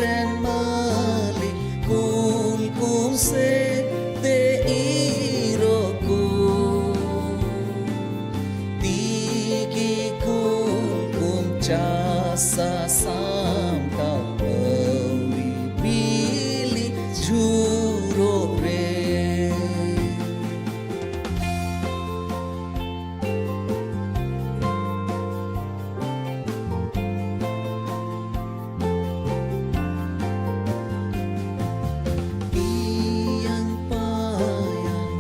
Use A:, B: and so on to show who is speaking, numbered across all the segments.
A: ren mali kul kum se te iroku tigi kul kum chasa sam kau awi pili juro re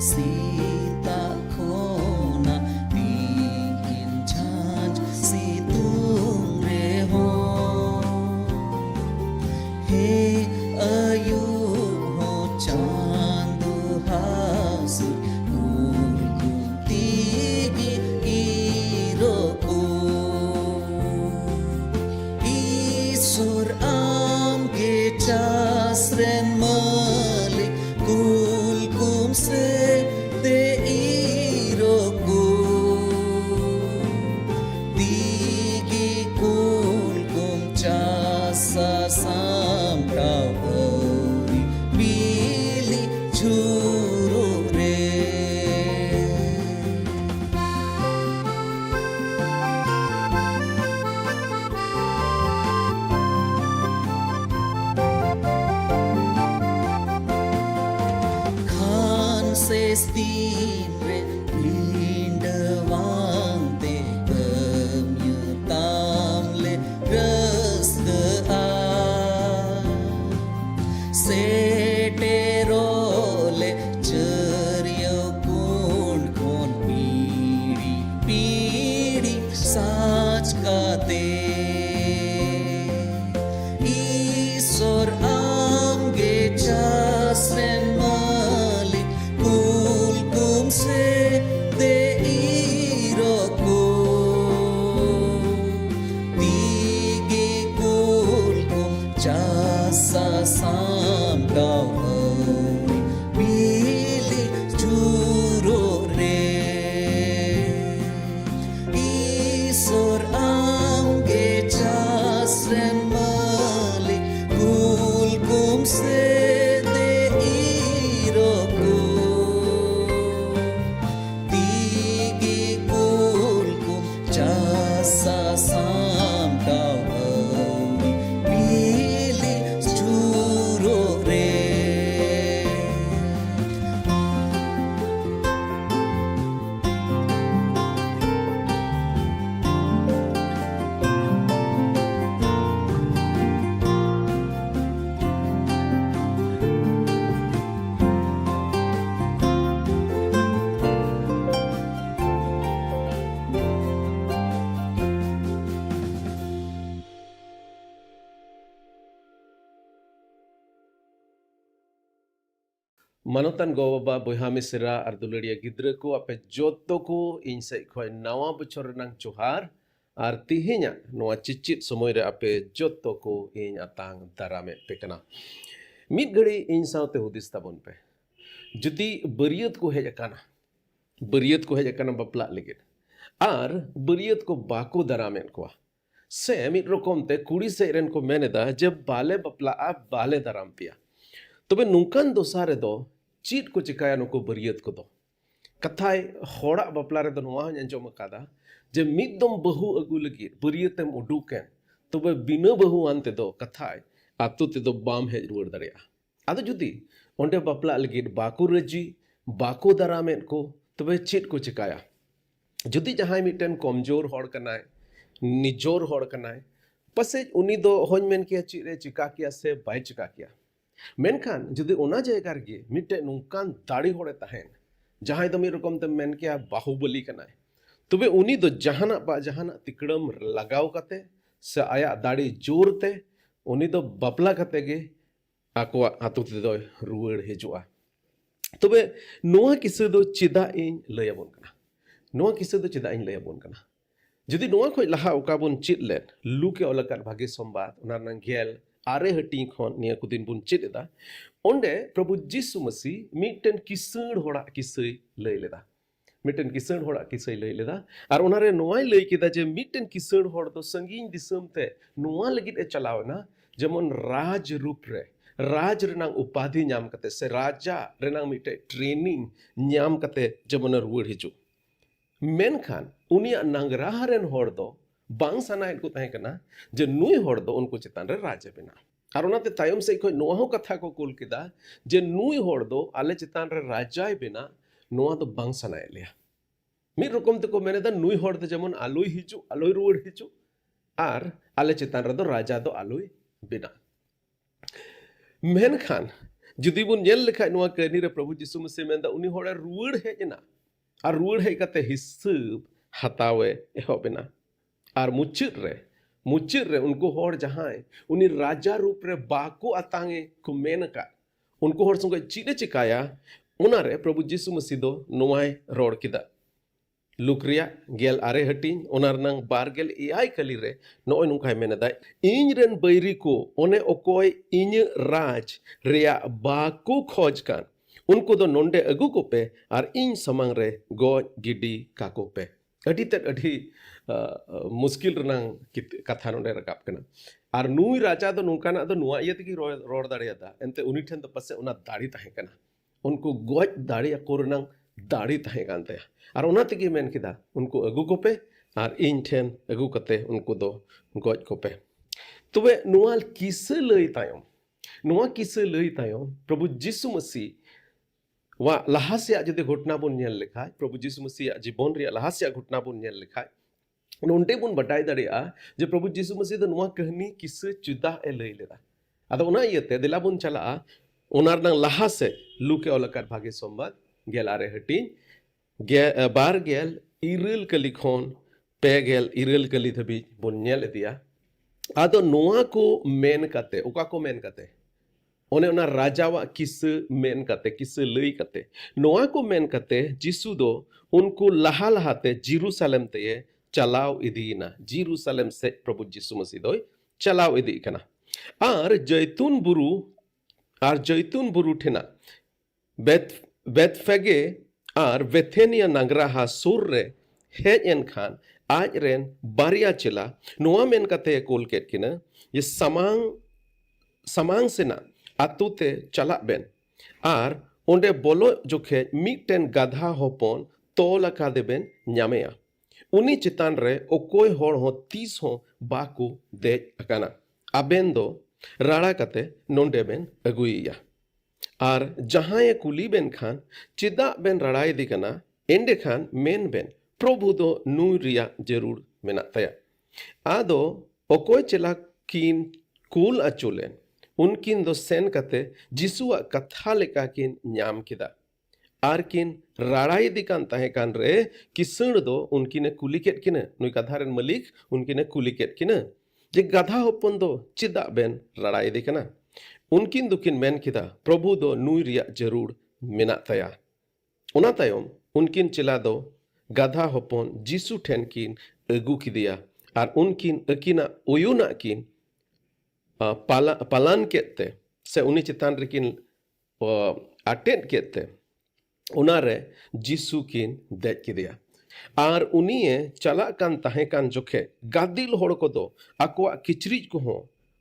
A: Sita kona tingin chanj situng reho he ayub ho chandu hasu kul tigi iroku isur am ge chasren malik kul kum se te iroku tigi kul kum chasa sam kau awi pili juru re Sestin re lindawang te kemyutam le rasga setero le cerio kun kon pidi pidi sach kate isor amge chasren se te iroku tigi kul kum chasa sam kau awi pili juro re isor amge chasren malik kul kum se te iroku chasa sam kau awi pili juro re
B: Manutan go baba boyha misra ar dularia gidra ko ape joto ko insai khoi nawa bochor nang johar ar tihinya noa cicit somoy re ape joto ko in atang darame pekana mid gadi in saute hudis tabon pe judi bariyat ko hej akana bapla ligit ar bariyat ko bako daramen ko se mid rokom te kuri se ren ko meneda je bale bapla a bale daram pia tobe nungkan dosare do cheat को चिकाया नुको बरियत को दो कथाय होड़ा बपला रे दो नवा अंजम कादा जे मिदम बहु अगु लगी बरियतेम उडुकेन तबे बिना बहु आनते दो कथाय आतु ते दो बाम हेज रुवर दरिया आदो जुदी ओंडे बपला लगी बाको रजी बाको दरामेन को तबे चीट को चिकाया जुदी जहां मिटन कमजोर होड़ कनाय निजोर होड़ कनाय पसे उनी दो होज मेन किया चीरे चिका किया से बाय चिका किया मेनखान जुदी ओना जायगा रे मिटे नुकान दाड़ी होड़े तहेन जहां दो मी रकम ते मेन किया बाहुबली कनाय तबे उनी दो जहाना बा जहाना तिकड़म लगाव कते से आया दाड़ी जोरते उनी दो बपला कते गे आको आतु ते दो रुवर हेजुआ तबे नोआ किसे दो चिदा इन लयबोन कना नोआ किसे दो चिदा इन लयबोन कना जुदी नोआ खोय लहा ओकाबोन चितलेन लुके ओलकान भागे संबाद ओना नंग गेल आरे हटी खन निया कुदिन बुन चिदा ओंडे प्रभु जीसु मसीह मिटन किसड़ होड़ा किसई लय लेदा मिटन किसान होड़ा किसै लई लेदा आर ओनारे नोवाय लई केदा जे मिटन किसान होड़ दो संगीन दिसम ते नोवा लगित ए चलावना जेमन राज रूप रे राज रेनांग उपाधि नाम कते से राजा रेनांग मिटे ट्रेनिंग नाम कते जेमन रुवाड़ हिजु मेनखान उनिया नांगराह रेन होड़ दो बांग सनायत को तहे कना जे नुई होड़ दो उनको चितान रे राज बेना आर ओनाते तायम से कोई नोवा हो कथा को कुल केदा जे नुई होड़ दो आले चितान रे राजाय बेना नोवा दो बांग सनाय लिया मिद रकम तको मेनेदा नुई होड़ दो जेमन आलोय हिजु आलोय रुवाड़ हिजु आर आले चितान रे दो राजा दो आलोय बेना मेनखान जुदी बुन नेल लेखा नोवा कहनी रे प्रभु यीशु मसीह मेनदा उनी होड़े रुवाड़ हेजना आर रुवाड़ हेज कते हिसाब हतावे एहोबेना आर मुचित रे उनको होड़ जहां उनी राजा रूप रे बाको अतांगे को मेनका उनको होड़ संगे चिदे चिकाया उनारे प्रभु यीशु मसीह दो नोवाय रोड़ किदा लुक्रिया गेल आरे हटिंग ओनार नंग बारगेल एआई कली रे नोय नुकाय मेनदा इñ रेन बैरी को ओने ओकोय इñ राज रेया बाको खोज कान उनको दो नोंडे अगु को पे आर इñ समंग रे गोज गिडी काको पे अडी ते अडी मुश्किल रनांग कथा नोंडे रकाब कना आर नुई राजा दो नुकाना दो नुआ इय तकी रोड दाड़ियादा एनते उनी ठेन दो पसे उना दाड़ी ताहे कना उनको गोज दाड़ी को रनांग दाड़ी ताहे कानते आर ओना तकी मेन किदा उनको अगु को पे आर इñ ठेन अगु कते उनको दो गोज को पे तबे नुआ किसे लई तायम प्रभु यीशु मसीह वा लहासिया जदि घटना बुन नेल लेखाय प्रभु यीशु मसीह जीवन रे लहासिया घटना बुन नेल लेखाय नोंडे बुन बटाई दाड़िया जे प्रभु यीशु मसीह दो नुआ कहनी किसे चुदा ए लई लेदा आदो ओना इयते दिला बुन चला ओनार नंग लहा से लुके ओलकार भागे सोमबार गेल आरे हटी बार गेल इरल कली खोन पे गेल इरल कली धबी बुन नेल दिया आदो नुआ को मेन कते ओका को मेन कते ओने ओना राजावा किस मेन कते किस लई कते नोआ को मेन कते जिसु दो उनको लहा लहाते जेरूशलेम ते चलाव इदीना जेरूशलेम से प्रभु यीशु मसीह दो चलाव इदी कना आर जैतून बुरु ठेना बेतफेगे आर बेथेनिया नगराहा सुर रे हेज एन खान आज रेन बारिया चिला नोआ मेन कते कोल केट किना ये समांग सेना आतु ते चला बेन आर ओंडे बोलो जोखे मिटन गाधा होपन तोल का देबेन ᱧᱟᱢᱮᱭᱟ उनी चितान रे ओकोय होड़ हो 30 हो बाकू देज अकाना आबेन दो राड़ा कते नोंडे बेन अगुइया आर जहां कुली बेन खान चिदा बेन राड़ाई दिकना एंडे खान मेन बेन प्रभु दो नुई रिया जरूर मेना तया आदो ओकोय चला किन कुल अचुलेन उनकिन दो सेन कते जिसुआ कथा लेका किन ᱧाम किदा आर किन राड़ाई दिकान तहे कान रे किसण दो उनकिने कुली केट किने नुई कथा रेन मालिक उनकिने कुली केट किने जे गाधा होपन दो चिदा बेन राड़ाई दिकना उनकिन दुकिन मेन किदा प्रभु दो नुई रिया जरूर मेना तया उना तायम उनकिन चिला दो गाधा होपन जिसु ठेन किन अगु किदिया आर उनकिन अकिना उयुना किन पालान केते से उनी चितान रेकिन अटेट केते उनारे जिसु किन देज किदिया आर उनिए चला कान तहे कान जोखे गादिल होड़ को दो आकोआ किचरिज को हो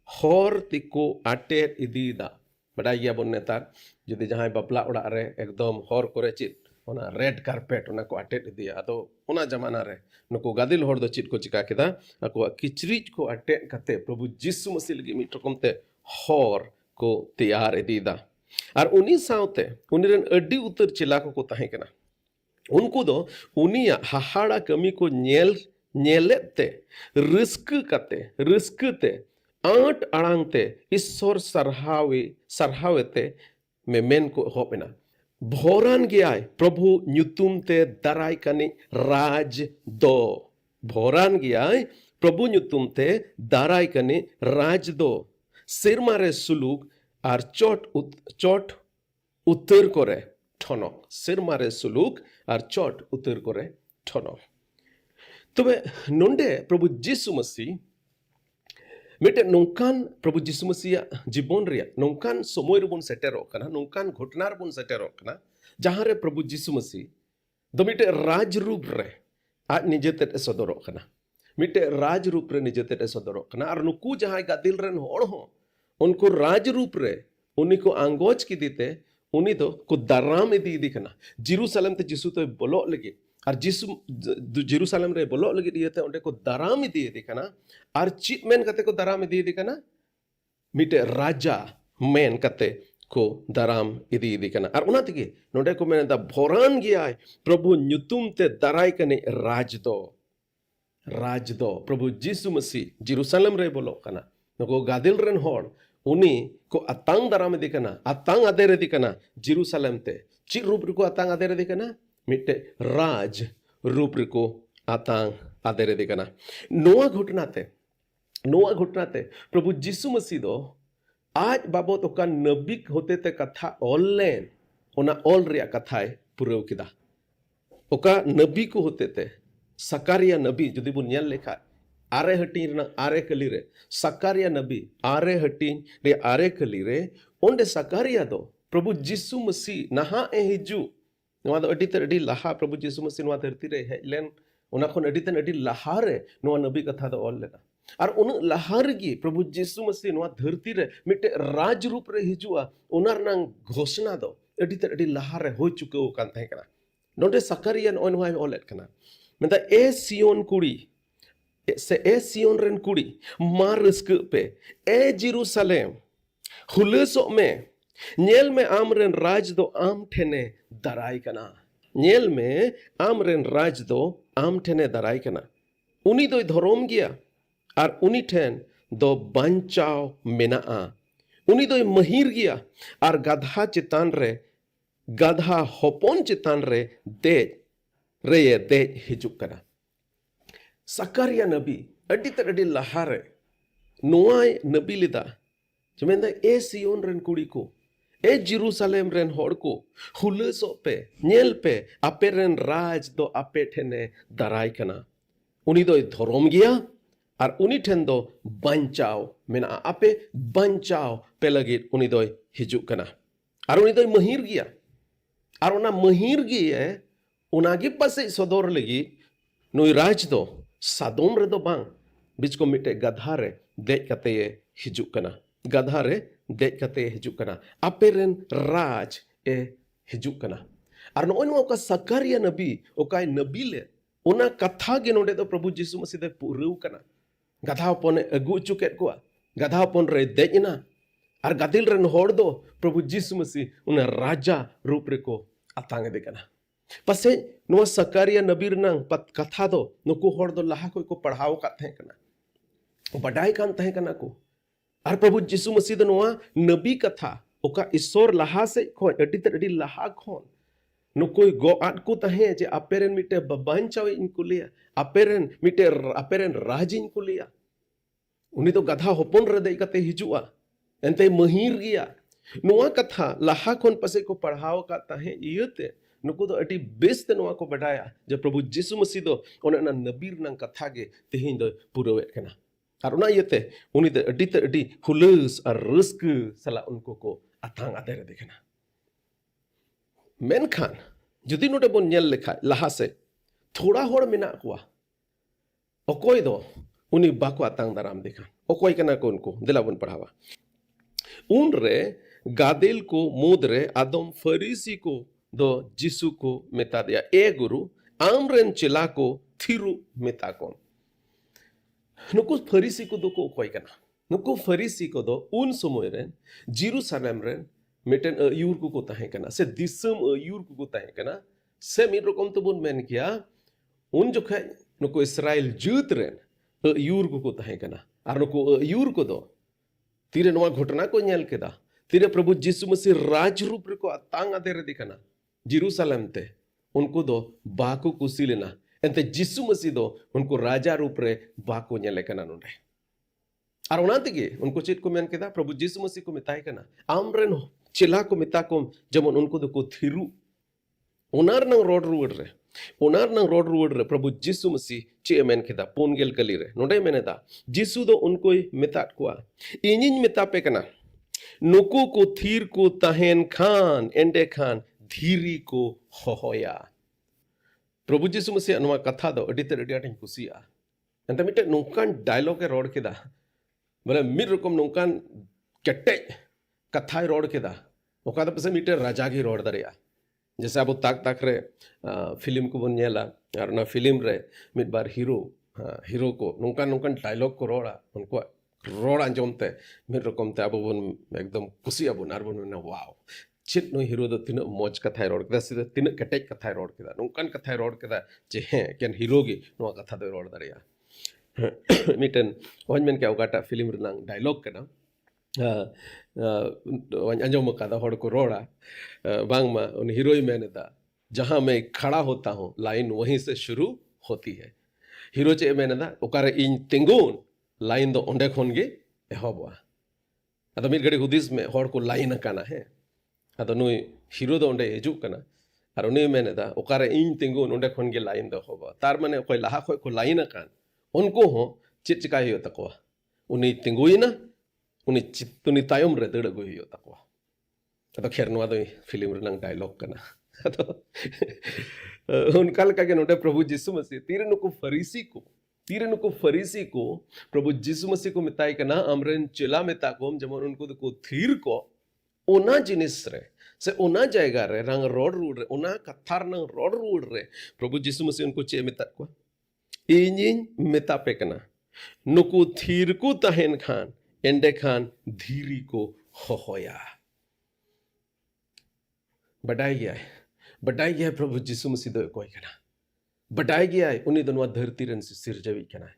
B: हर तिको अटेट इदीदा बड़ा गया बन नेतार जदि जहां बपला ओड़ा रे एकदम हर करे चित ओना रेड कारपेट ओना को अटेट इदिया आदो ओना जमाना रे नुको गादिल होड़ दो चित को चिका केदा आकोआ किचरिज को अटेट कते प्रभु यीशु मसीह लगी मिट रकमते हर को तैयार इदीदा आर उनी साउते उनीरेन अड्डी उतर चिला को तहे कना उनको दो उनिया हाहाड़ा कमी को नेलेते रिस्कते आट अड़ांगते ईश्वर सरहावेते में मेन को होपेना भोरान गयाय प्रभु ᱧᱩᱛᱩᱢते दाराय कनी राज दो भोरान गयाय प्रभु ᱧᱩᱛᱩᱢते दाराय कनी राज दो सिरमारे सुलूक आर चोट उतर करे ठनो सिरमारे सुलूक आर चोट उतर करे ठनो तबे नोंडे प्रभु यीशु मसीह मिटे नौकान प्रभु यीशु मसीह जीवन रे नौकान समय रेबन सेटेरो कना नौकान घटना रेबन सेटेरो कना जहां रे प्रभु यीशु मसीह दो मिटे राज रूप रे आज निजेते सदरों कना मिटे राज रूप रे निजेते सदरों कना और नुकु जहां गादिल रेन होड़ हो उनको राज रूप रे उन्हीं को आंगोज की दीते उन्हीं तो को दराम इदी कना जेरूशलेम ते जिसु तो बोलो लगे और जिसु जेरूशलेम रे बोलो लगे दिए थे उन्हें को दराम इदी कना और चिप मेन कते को दराम इदी कना मिटे राजा मेन कते को दराम इदी कना और उना तगे नोडे को मैंने दा भोरान गया है प्रभु न्युतुम ते दराई कने राज दो प्रभु जिसु मसीह जेरूशलेम रे बोलो कना नको गादिल रेन होड़ उनी को अतांग दराम इदी कना अतांग आदेर इदी कना जेरूशलेम ते ची रूप को अतांग आदेर इदी कना मिटे राज रूप को अतांग आदेर इदी कना नोआ घटना ते प्रभु जिसु मसीह दो आज बाबो तो का नबी होते ते कथा ऑनलाइन ओना ऑल रिया कथाए पुरव किदा ओका नबी को होते ते सकारिया नबी जुदी बुन नेल लेखा आरे हटी रना आरे कली रे सकारिया नबी आरे हटी रे आरे कली रे ओंडे सकारिया दो प्रभु जिसु मसीह नहा ए हिजू नवा दो अडी ते अडी लहा प्रभु जिसु मसीह नवा धरती रे हेलेन ओना खन अडी ते अडी लहा रे नवा नबी कथा दो ऑल लेना और उन लहार गी प्रभु जिसु मसीह नवा धरती रे मिटे राज रूप रे हिजुआ ओनार नांग घोषणा दो अडी ते अडी लहार रे हो चुके कान तहे कना नोडे सकारिया ओन वाई ऑल कना मेंदा ए सियोन कुड़ी से ए सियोन रेन कुड़ी मार रिस्क पे ए जेरूशलेम हुलेसो में नेल में आम रेन राज दो आम ठेने दराई कना नेल में आम रेन राज दो आम ठेने दराई कना उनी दो धरोम गया और उनी ठेन दो बंचाव मेना उनी दो महिर गया और गधा चितान रे गधा होपोन चितान रे दे हिजुक कना सकारिया नबी अड्डी तर अड्डी लहारे नोआय नबी लिदा जमेंदा ए सियोन रेन कुड़ी को ए जेरूशलेम रेन होड़ को हुलसो पे नेल पे आपे रेन राज दो आपे ठेने दराई कना उनी दो धरोम गया और उनी ठेन दो बंचाव मेना आपे बंचाव पे लगे उनी दो हिजुक कना और उनी दो महिर गया और उना महिर गया उनागी पासे सदोर लगी नुई राज दो सादोम रे दो बांग बीच को मिटे गधा रे देख कते ये हिजुक कना गधा रे देख कते ये हिजुक कना आपे रेन राज ए हिजुक कना और नोन ओका सकारिया नबी ओकाय नबी ले उना कथा गे नोडे दो प्रभु जिसु मसीह दे पुरु कना गधा पने अगु चुकेत कोआ गधा पन रे देजना और गदिल रेन होड़ दो प्रभु जिसु मसीह उना राजा रूप रे को अतांग दे कना पसे नुआ सकारिया नबी रनांग पत कथा दो नुकु होड़ दो लहा को पढ़ाओ का थे कना बडाई कान थे कना को और प्रभु जिसु मसीह दो नुआ नबी कथा ओका ईश्वर लहा से खोन अडी त अडी लहा खोन नुकु गो आट को तहे जे अपेरन मिटे बबान चावे इनको लिया अपेरन मिटे अपेरन राज इनको लिया उनी तो गधा होपन रे दे कते हिजुआ एंते महिर गया नुआ कथा लहा खोन पसे को पढ़ाओ का तहे इयते नुकु दो अटी बेस ते नुआ को बढ़ाया जब प्रभु जिसु मसीह दो ओने ना नबीर नंग कथा गे तेहिं दो पुरवेट कना और उना इयते उनी दे अडी हुलस और रिस्क सला उनको को अथांग आदे रे देखना मेनखान जुदी नोटे बोन नेल लेखा लहा से थोड़ा होड़ मेना कुआ ओकोय दो उनी बाको अतांग दाराम देखा ओकोय कना को उनको दिला बोन पढ़ावा उन रे गादेल को मूद रे आदम फरीसी को दो जिसु को मेता दिया ए गुरु आमरेन चिला को थिरु मेता को नुकु फरीसी को दो को कोई कना नुकु फरीसी को दो उन समय रेन जेरूशलेम रेन मिटेन अयूर को तहे कना से दिसम अयूर को तहे कना से मिट रकम तो बुन मेन किया उन जोखे नुकु इस्राएल जूत रेन अयूर को तहे कना और नुकु अयूर को दो तीरे नवा घटना को नेल केदा तीरे प्रभु जिसु मसीह राज रूप रे को अतांग आदे रे दिखना जेरूशलेम ते उनको दो बाको कुसी लेना एंते जिसु मसीह दो उनको राजा रूप रे बाको नेले कना नोडे और उना तेगे उनको चेत को मेन केदा प्रभु जिसु मसीह को मिताय कना आमरेन चिला को मिता को जमन उनको दो को थिरु उनार नंग रोड रे प्रभु जिसु मसीह चे मेन केदा पोनगेल कली रे नोडे मेनेदा जिसु दो उनको मितात कोआ इनिन मिता पे कना नुकु को थीर को तहेन खान एंडे खान धीरी को होया प्रभु जीसु मसीह नवा कथा दो अडी ते अडी आटिन कुसिया एंते मिटे नोंकान डायलॉग ए रोड केदा बोले मिड रकम नोंकान केटे कथाय रोड केदा ओका द पसे मिटे राजा की रोड दरिया जैसे अब ताक ताक रे फिल्म को बन नेला और ना फिल्म रे मिड बार हीरो को नोंकान नोंकान डायलॉग को रोड़ा उनको रोड आंजमते मिड रकम ते अब बन एकदम कुसिया बन आर बन वाओ चित नो हीरो दो तीन मौज कथाय रोड केदा सिदा तीन केटे कथाय रोड केदा नोंकान कथाय रोड केदा जे हे केन हीरो गी नो कथा दो रोड दरिया मिटन वन मेन के ओकाटा फिल्म रनांग डायलॉग कना अंजम कदा हड़ को रोड़ा बांगमा उन हीरोई मेनेदा जहां मैं खड़ा होता हूं लाइन वहीं से शुरू होती है हीरो चे मेनेदा ओकारे इन तिंगुन लाइन दो ओंडे खन गे एहबवा अदा मिट गड़ी हुदिस में हड़ को लाइन काना है अदा नुई हीरो दो ओंडे हिजु कना और उनी मेनेदा ओकारे इन तिंगुन ओंडे खन गे लाइन दो होबा तार माने कोई लाहा कोई को लाइन कान उनको हो चित चिका हियो तकवा उनी तिंगुइना उनी चित्तुनी तायम रे दड़ गो हियो तकवा अतो खेर नवा दो फिल्म रनंग डायलॉग कना अतो उनका लका के नोटे प्रभु यीशु मसीह तीरे नुको फरीसी को प्रभु यीशु मसीह को मिताई कना अमरन चिला मिता को जमन उनको को थीर को ओना जिनिस रे से ओना जायगा रे रंग रोड रूड रे ओना कथार नंग रोड रूड रे प्रभु यीशु मसीह उनको चे मिता को इनिन मिता पे कना नुको थीर को तहन खान एंडे खान धीरी को होया बढ़ाई गया है प्रभु यीशु मसीह दो कोई कना बढ़ाई गया है उन्हीं दोनों धरती रन से सिरजवी कना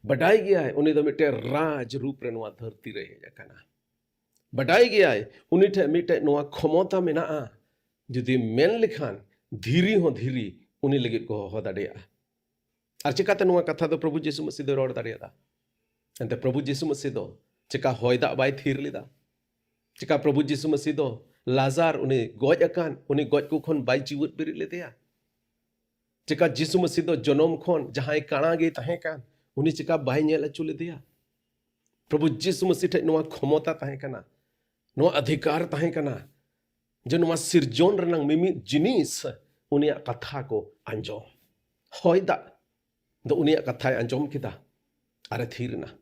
B: बढ़ाई गया है उन्हीं दो मिटे राज रूप रे नोआ धरती रहे कना बढ़ाई गया है उन्हीं ठे मिटे नोआ क्षमता में ना जुदी मेन लिखान धीरी उन्हीं लगे को हो दड़िया और चिकाते नोआ कथा दो प्रभु यीशु मसीह दो रोड दड़िया एंते प्रभु यीशु मसीह दो चिका होयदा बाय थीर लिदा चिका प्रभु यीशु मसीह दो लाजार उन्हें गज अकान उन्हें गज को खन बाय जीवत बेरी लेदेया चिका यीशु मसीह दो जनम खन जहां काणा गे तहे कान उन्हें चिका बाय नेल अचु लेदेया प्रभु यीशु मसीह ठे नोआ क्षमता तहे कना नोआ अधिकार तहे कना जो नोआ सिरजोन रनंग मिमि जिनिस उन्हें कथा को अंजोम होयदा दो उन्हें कथा अंजोम किदा अरे थीरना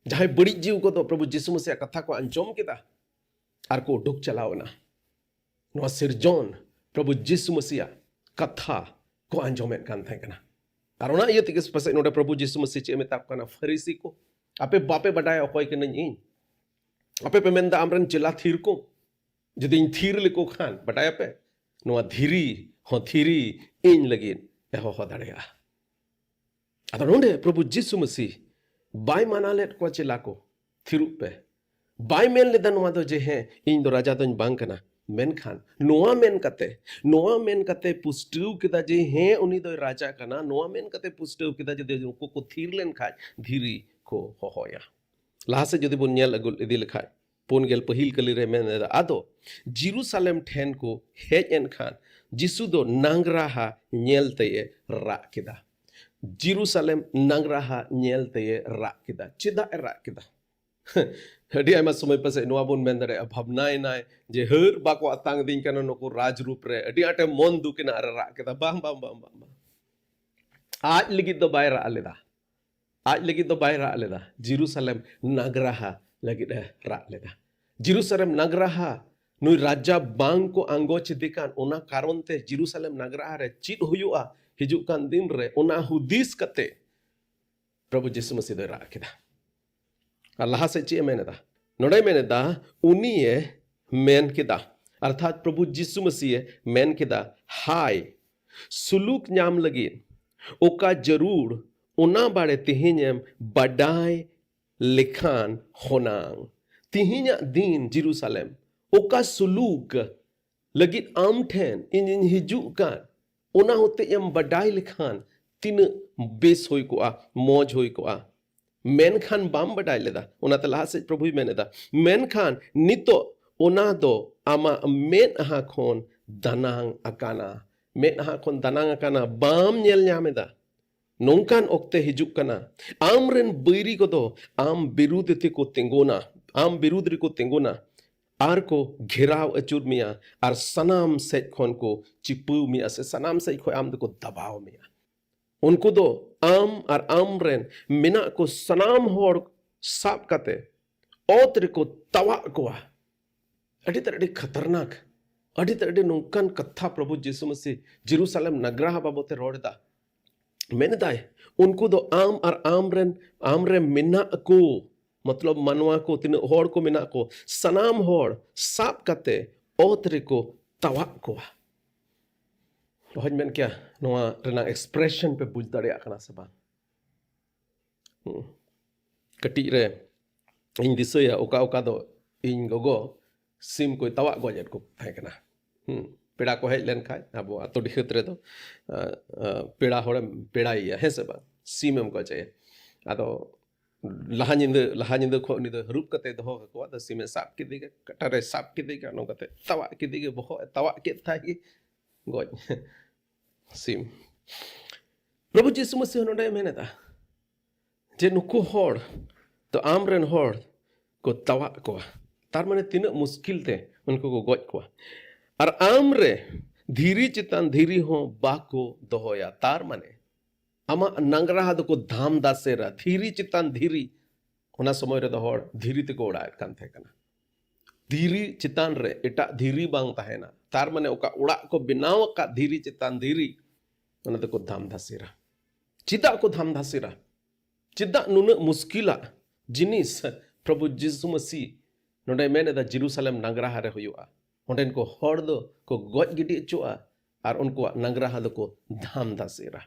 B: जहां बड़ी जीव को तो प्रभु यीशु मसीह कथा को अंजोम किदा आर को डुक चलावना नो सिरजोन प्रभु यीशु मसीह कथा को अंजोमेट कान थे कना आर ओना ये तिगस पसे नोडे प्रभु यीशु मसीह चे मेताप कना फरीसी को आपे बापे बडाय अकोय के नहीं आपे पे मेंदा आमरन चिला थीर को जदि इन थीर लिको खान बटाय पे नो धीरी इन लगिन एहो हो दड़ेया अदा नोडे प्रभु यीशु मसीह बाय मानालेट को चिला को थिरु पे बाय मेन लेदा नोआ दो जे है इन दो राजा दोन बांग कना मेन खान नोआ मेन कते पुष्टु किदा जे है उनी दो राजा कना नोआ मेन कते पुष्टु किदा जे उनको को थिर लेन खाय धीरी को होया लाहा से जदि बुन नेल अगुल इदी लखाय पुन गेल पहिल कली रे मेन आदो जेरूशलेम ठेन को हेज एन खान जिसु दो नांगराहा नेल तये रा किदा जेरूशलेम नांगराहा नेल तये रा किदा चिदा रा किदा हडी आयमा समय पसे नोआ बुन मेन दरे भावनाय नाय जे हर बाको अतांग दिन कना नको राज रूप रे अडी आटे मन दुकिना रा किदा बाम आज लगी दो बाय रा लेदा जेरूशलेम नागराहा लगी रा लेदा जेरूशलेम नागराहा नुई राजा बांग को आंगो चिदिकान ओना कारण ते जेरूशलेम नागराहा रे चित हुयुआ हिजुक कान दिन रे ओना हुदिस कते प्रभु यीशु मसीह दो रा किदा अल्लाह से चे मेनेदा नोडे मेनेदा उनिए मेन किदा अर्थात प्रभु यीशु मसीह मेन किदा हाय सुलूक न्याम लगी ओका जरूर ओना बाड़े तिहिन्यम बडाय लिखान होनांग तिहिन्या दिन जेरूशलेम ओका सुलूक लगी आम ठेन इन हिजुक कान ओना होते यम बडाय लिखान तीन बेस होई को मौज होई को मेन खान बाम बडाय लेदा ओना ते लाहा से प्रभु मेनेदा मेन खान नितो ओना दो आमा मेन हा खोन दानांग अकाना बाम नेल न्यामेदा नोंकान ओक्ते हिजुक कना आमरेन बैरी को दो आम बिरुद रे को तिंगोना आर को घेराव अचूर मिया आर सनाम सेज खन को चिपू मिया से सनाम सेज खो आम को दबाव मिया उनको दो आम और आम रेन मिना को सनाम होड़ साब कते ओत्र को तवा को अड़ी तरह खतरनाक अड़ी तरह नौकान कथा प्रभु यीशु मसीह जेरूशलेम नगरा बाबते रोड़ा मेन दाय उनको दो आम और आम रे मिना को मतलब मनवा को तीन होड़ को मिना को सनाम होड़ साब कते ओत्र को तवा को मेन क्या नोआ रेना एक्सप्रेशन पे बुझ दाड़े आकना से बांग कटी रे इन दिसया ओका ओका दो इन गोगो सिम को तवा गोजेट को थाकना पेड़ा को हेज लेन खाय अब आतो दिखत रे तो पेड़ा होड़े पेड़ा ही है से बा सिम एम को चाहिए आदो लहा निंद खो नि रूप कते दो को द सिम साब के दिगे कटारे साब के दिगे नो कते तवा के दिगे बहो तवा के थाई गोज सिम प्रभु यीशु मसीह नोडे मेनेता जे नुकु होड़ तो आमरेन होड़ को तवा को तार माने तीन मुश्किल ते उनको को गोज को और आम रे धीरी चितान धीरी हो बाको दोहोया तार माने आमा नंगरा दो को धाम दासेरा धीरी चितान धीरी होना समय रे दो होड़ धीरी ते को उड़ाए कान थे कना धीरी चितान रे एटा धीरी बांग ताहेना तार माने ओका उड़ा को बिनाव का धीरी चितान धीरी ओना दो को धाम दासेरा चिदा को धाम दासेरा चिदा नुन मुश्किला जिनिस प्रभु यीशु मसीह नोडे मेने दा जेरूशलेम नगरा रे हुआ ओंडेन को होड़ दो को गोज गिडी चुआ और उनको नगरा दो को धाम दासेरा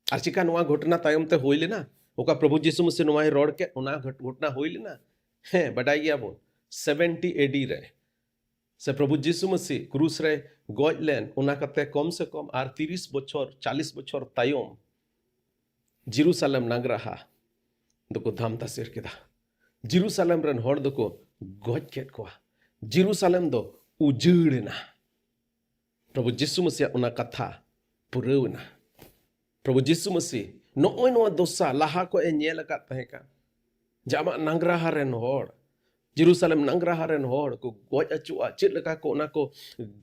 B: और चिका नुआ घटना तायम ते होई लेना ओका प्रभु यीशु मसीह नुआ रोड के ओना घटना होई लेना है बडाई गया बोल 70 एडी रे से प्रभु यीशु मसीह क्रूस रे गोज लेन ओना कते कम से कम आर 30 बछर 40 बछर तायम जेरूशलेम नगरा दो को धाम दासेर केदा जेरूशलेम रन होड़ दो को गोज केट को जेरूशलेम दो उजड़ना प्रभु यीशु मसीह उना कथा पुरवना प्रभु यीशु मसीह नोय नो दोसा लाहा को ए नेल का तहेका जामा नगरा रेन होड़ जेरूशलेम नगरा रेन होड़ को गोज अचुआ चित लका को उना को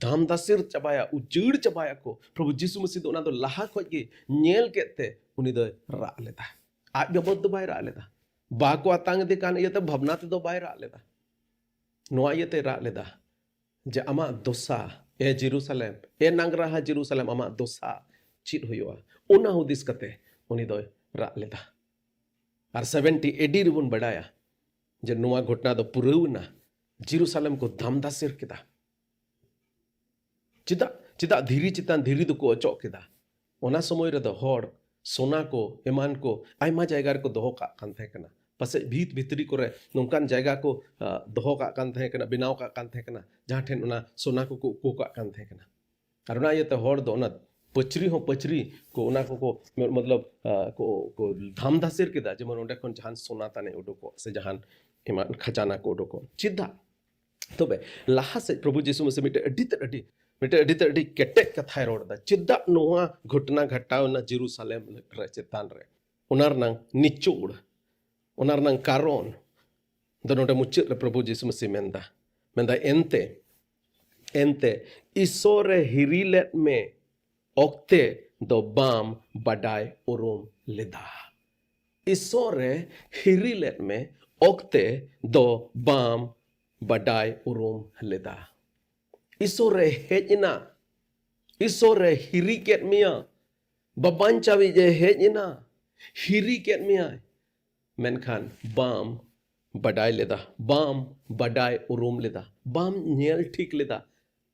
B: धाम दासेर चबाया उजड़ चबाया को प्रभु यीशु मसीह दो उना दो लाहा को गे नेल केते उनी दो रा लेता आज गबद दो बाय रा लेता बाको आतांग दे कान ये तो भवना ते दो बाय रा लेता नोआ ये ते रा लेता जे अमा दोसा ए जेरूशलेम ए नगरा जेरूशलेम अमा दोसा चित हुआ उना हुदिस कते उनी दो रा लेता और 70 एडी रिबन बडाया जे नोआ घटना दो पुरवना जेरूशलेम को धाम दासेर केदा चिदा चिदा धीरी चितान धीरी दो को अचो केदा ओना समय रे दो होड़ सोना को एमान को आयमा जायगा को दोहो का कान थे कना पसे भीत भितरी करे नोंकान जायगा को दोहो का कान थे कना बिनाव का कान थे कना जहां ठेन ओना सोना को को का कान थे कना और ओना ये तो होड़ दो ना पचरी हो पचरी को ओना को मतलब को धाम दासेर केदा जेमन ओंडे खन जहान सोना ताने उडको से जहान एमान खजाना को उडको चिदा तबे लाहा से प्रभु यीशु मसीह मिटे अडी केटे कथा रोड़ा चिदा नोआ घटना घटावना जेरूशलेम रे चेतान रे ओनार नंग निचोड़ ओनार नंग कारण दोनों मुचाद प्रभु यीशु मसीह मेंदा एंते ईश्वरे हिरीलेट में ओक्ते दो बाम बडाय उरुम लेदा ईश्वरे हिरीलेट में ओक्ते दो बाम बडाय उरुम लेदा ईश्वरे हेजना ईश्वरे हिरी केट मिया बबांचावी जे हेजना हिरी केट मिया मेनखान बाम बडाय लेदा बाम बडाय उरुम लेदा बाम नेल ठीक लेदा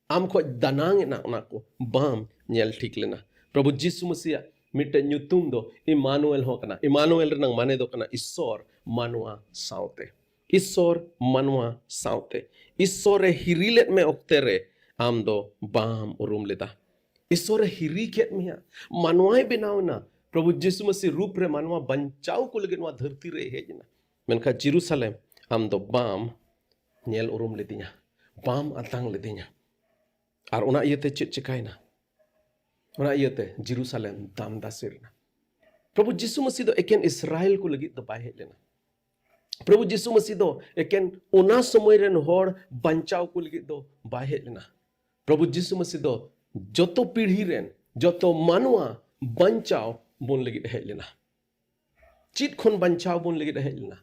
B: आम खो दनांग ना ओना को बाम नेल ठीक लेना प्रभु यीशु मसीह मिटे ᱧᱩᱛᱩᱢ दो इमानुएल हो कना इमानुएल रनंग माने दो कना ईश्वर मानुआ साउते ईश्वर मानुआ साउते ईश्वर हिरीलेट में ओक्ते रे आम दो बाम उरुम लेदा ईश्वर हिरी केट मिया मानुआय बनावना प्रभु यीशु मसीह रूप रे मानुआ बंचाव को लगे नवा धरती रे हेजना मेनखा जेरूशलेम आम दो बाम नेल उरुम लेदिया बाम अतांग लेदिया और ओना इयते चित चिकायना ओना इयते जेरूशलेम दाम दासेरना प्रभु यीशु मसीह दो एकेन इस्राएल को लगी दो by Helena Prabu Jisu Masih do eken ona somoy ren hor banchaw ko ligid do bai hej lena. Prabu Jisu Masih do joto pidhi ren joto manwa banchaw bon ligid hej lena. Chit khon banchaw bon ligid hej lena.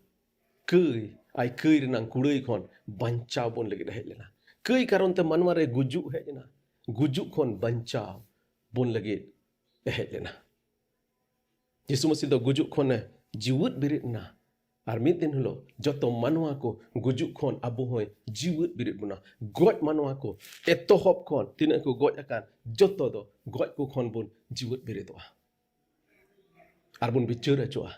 B: Keuy ai keuy renang kureuy khon banchaw bon ligid hej lena. Keuy karon te manwa re gujuk hej lena. Gujuk khon banchaw bon ligid hej lena. Jisu Masih do gujuk khon jiwut birit na. Ar mid din hulo joto manwa ko gujuk khon abu hoy jiwut birit buna. Goj manwa ko etohop khon tina ko goj akan joto do goj ko khon bun jiwut birit wa. Ar bun bicara choa.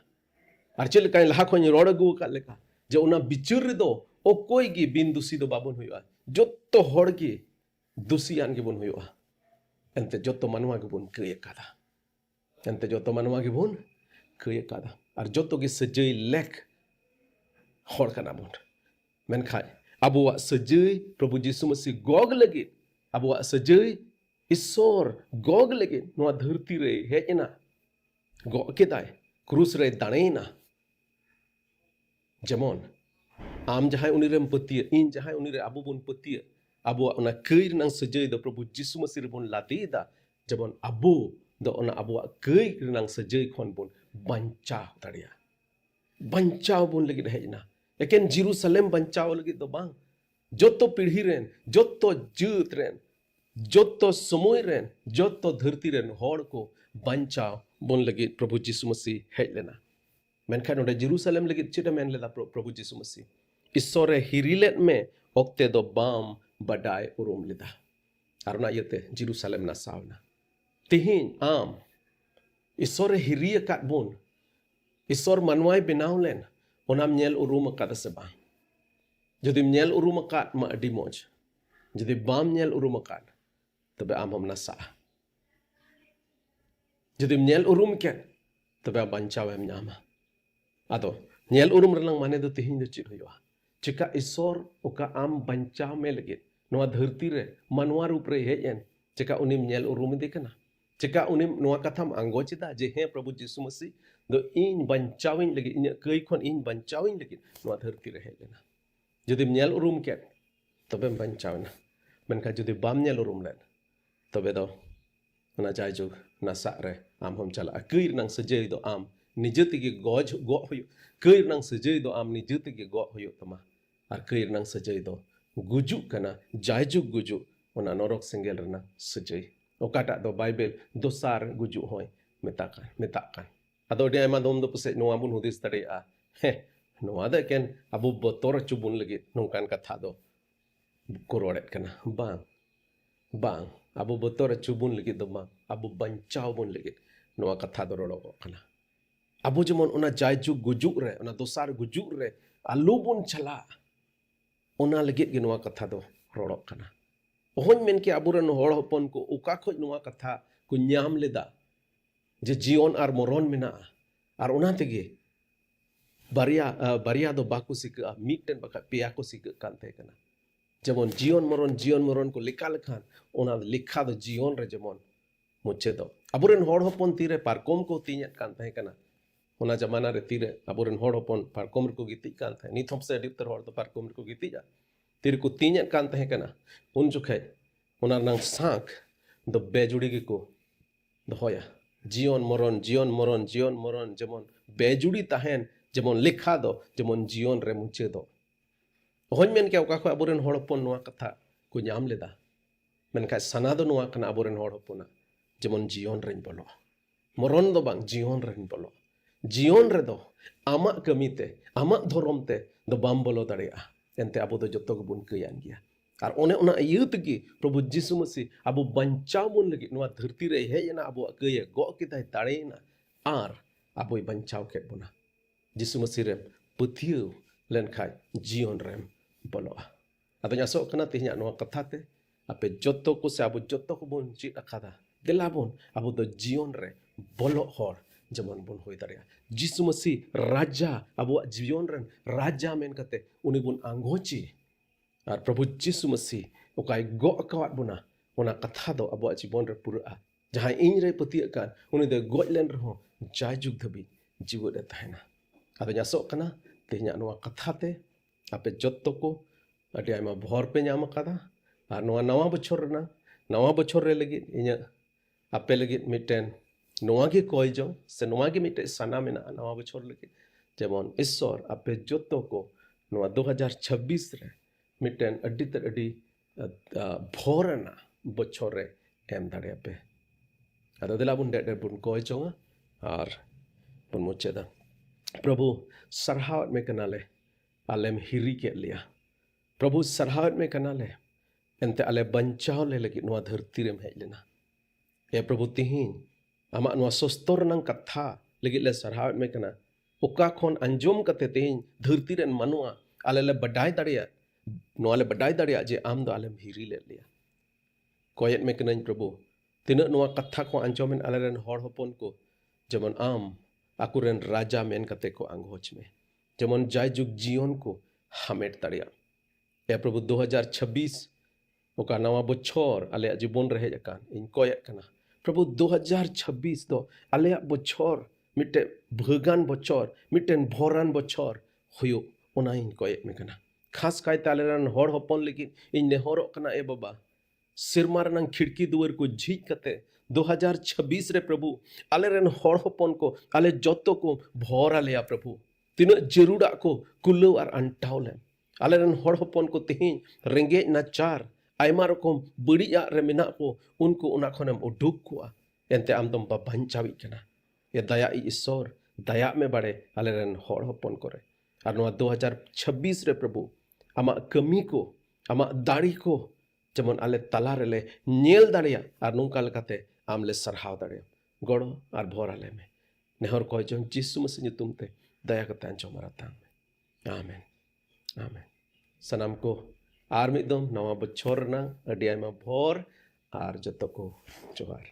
B: Ar chel kai laha khon roda gu ka leka. Je ona bichur do okoi gi bin dusi do babun huwa. Joto hor gi dusian gi bun huwa. Ente joto manwa gi bun kaya kada. Ente joto manwa gi bun kaya kada. Ar joto gi sejai lek hor kana bun. Menkai abuwa sejai Prabu Jisu Masih gog lagi. Abuwa sejai isor gog lagi. Noa dharti re hejna. Gog kedai krus re danena. Jemon am jahai unirem petia in jahai unire abu bun petia. Abuwa ona keuy nang sejai do Prabu Jisu Masih bun latida. Jemon abu do ona abuwa keuy nang sejai khon bun banchaw taria. Banchaw bun lagi hejna. Eken Jerusalem banchaw lagi do bang. Joto pidhi ren, joto jeut ren, joto somoy ren, joto dharti ren hor ko banchaw bon lagi Prabu Jisu Masih hej lena. Menkan ode Jerusalem lagi chita men leda Prabu Jisu Masih. Isore hirilet me okte do bam badai urum leda. Aruna yete Jerusalem na sawna. Tihin am isore hiria kat bon. Isor manwai benaw len. Onam nyel urum akad sebang. Jadi nyel urum akad ma adi moj. Jadi bam nyel urum akad. Tabe am nasa. Jadi nyel urum ken. Tabe banchaw em nyama. Ato nyel urum relang mane do tihin do chit hoywa. Chika isor oka am banchaw me legit. Noa dharti re manwa rup re hejen. Chika unim nyel urum dekana. Jika unim noa katham anggo cita je he Prabu Jisu Masih do in bancawin lagi inya keuy khon in bancawin lagi noa dharti re hej lena. Jodi nyel urum ket tobe bancawna. Menka jodi bam nyel urum len tobe do ona jaju na sa re am hom chala keuy nang sejai do am nije tigi goj go hoyo. Keuy nang sejai do am nije tigi go hoyo tama. Ar keuy nang sejai do gujuk kana jaju gujuk ona norok singgel rena sejai. Okata do Bible dosar gujuk hoy metakan. Ado dia emang dom do pusat noa bun hudis tadi noa da ken abu botor cubun lagi nungkan kata do kuroret kana bang abu botor cubun lagi do bang abu banchaw bun lagi noa kata do rolo kana. Abu jemon ona jaju gujuk re ona dosar gujuk re alu bun chala ona lagi gi noa kata do rolo kana. Ohon men ke aburan hor hopon ko uka khoj noa katha ko nyam leda je jion ar moron mena ar ona tege baria do baku sika mitten baka pia ko sika kan te kana. Jemon jion moron ko likal khan ona likha do jion re jemon muche do aburan hor hopon tire parkom ko tinyat kan te kana. Ona jamana re tire aburan hor hopon parkom ko giti kan te ni thop se dipter hor do parkom ko giti ja. Tiri ko tinyat kan tahe kana un jukhe onar nang sak do bejudi gi ko dohoya jion moron jemon bejudi tahen jemon likha do jemon jion re muche do hon men ke oka ko aburen horpon noa katha ko nyam leda men ka sana do noa kana aburen horpona jemon jion ren bolo moron do bang jion ren bolo jion re do amak kamite amak dhoromte do bam bolo daria. Ente abu do joto ko bun keuyan gia. Ar one ona ieu tegi Prabu Jisu Masih abu banchaw bun lagi noa dharti re hejna abu keuye go kitai tarena ar abu banchaw ket buna. Jisu Masih rem puthiu len khai jion rem bolo. Ado nyasok kana tihnya noa katha te ape joto ko se abu joto ko bun chit akada. Delabon abu do jion re bolo hor jemon bun hoy daria. Jisu Masih raja abu jion ren raja men kate uni bun anggoci. Ar Prabu Jisu Masih ukai go akawat buna ona katha do abu jibon re pura. Jahai ing re petiakan uni de go len reho jajuk dhabi jiwat tahena. Ado nyasok kana तिहिnya नोआ कथा ते आपे जोत्तो को अडी आयमा भोर पे नाम कदा आर नोआ नवा बछर रे लगी इnya आपे लगी मिटेन नोआ गे कोय जो से नोआ गे मिटे सना मेना नवा बछर लगी जेमन ईश्वर आपे जोत्तो को नोआ 2026 रे मिटेन अडी तर अडी भोरना बछर रे एम दाड़े आपे अदा दिला बुन डेड बुन कोय जोंगा आर बुन मुचेदा प्रभु सरहावत में कनाले आलेम हिरी के लिया प्रभु सरहावत में कनाले एंते आले बंचाव ले लगी नोआ धरती रे हेज लेना ए प्रभु तिहिन आमा नोआ सस्तर नंग कथा लगी ले सरहावत में कना ओका खोन अंजोम कते तिहिन धरती रेन मनुआ आले ले बडाय दाड़िया नोआ ले बडाय दाड़िया जे आम दो आलेम हिरी ले लिया कोयत में कनाइन प्रभु तिना नोआ कथा को अंजोमेन आले रेन हर हपन को जेमन आम आकुरेन राजा मेन कते को अंगोच में जेमन जाय जुग जीवन को हमेट दाड़िया ए प्रभु 2026 ओका नवा बछर आले जीवन रहे जकान इन कोयत कना प्रभु 2026 दो आले बछर मिटे भगान बछर मिटेन भोरान बछर हुयो ओना इन कोयत में कना खास कायते आले रन हर हपन लेकिन इन नेहरो कना ए बाबा सिरमार नंग खिड़की दुआर को झीज कते 2026 रे प्रभु आले रन हर हपन को आले जतो को भोर आले प्रभु तिना जरूरा को कुल्लो और अंटावले आले रन हर हपन को तिहिन रेंगे नाचार आयमा रकम बड़िया रे मेना को उनको उना खनम उडुक को एंते आम दम बंचावी कना ये दया ईश्वर दया में बड़े आले रन हर हपन करे और नोआ 2026 रे प्रभु आमा कमी को आमा दाड़ी को जेमन आले तला रेले नेल दाड़िया और नोंका लकाते आमले सरहाव दाड़िया गड़ो और भोर आले में नेहर कोय जों यीशु मसीह ᱧᱩᱛᱩᱢ ᱛᱮ दया कते अंजोम राताम आमेन आमेन सनाम को आर मिदम नवा बछर ना अडी आयमा भोर आर जतो को जोहार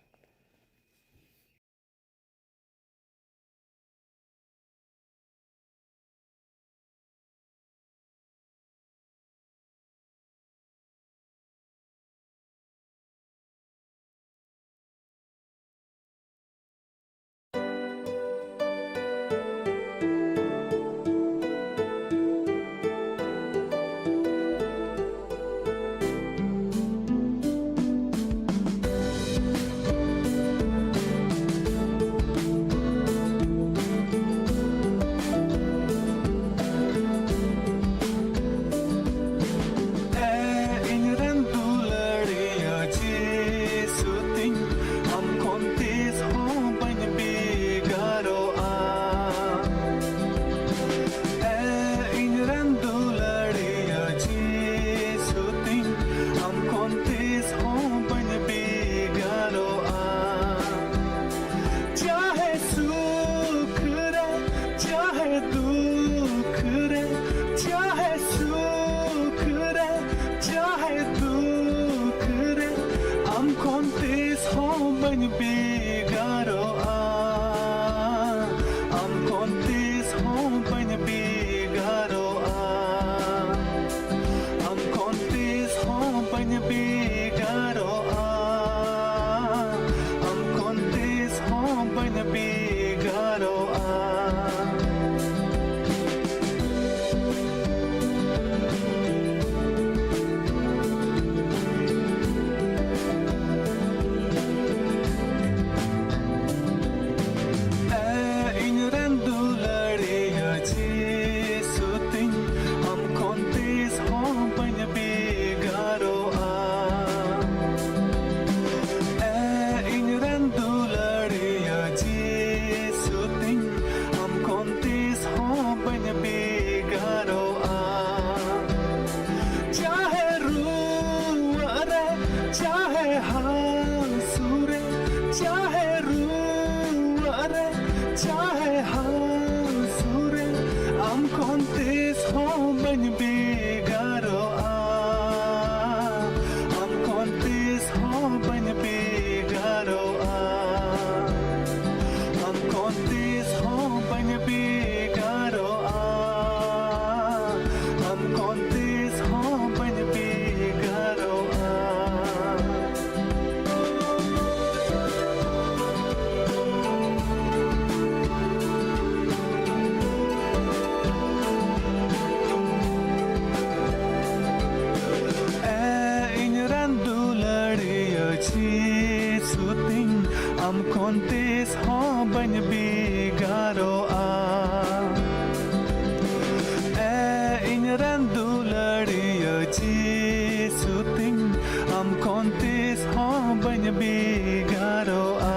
C: kontis ho bany bigaro a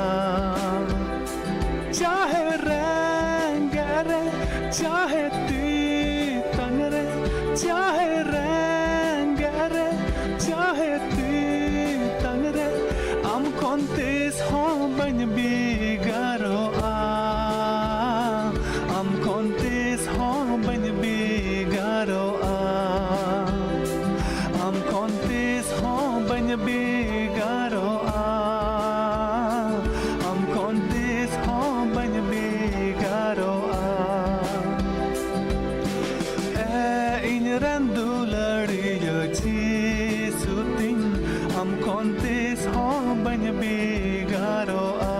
C: चाहे रंगरे चाहे ती तंगरे चाहे रंगरे चाहे ती तंगरे am kontis ho bany bigaro a am kontis ho bany bigaro a am kontis ho bany bigaro a am kontis ho bany bigaro a in randu ladiyo chi suting am kontis ho bany bigaro a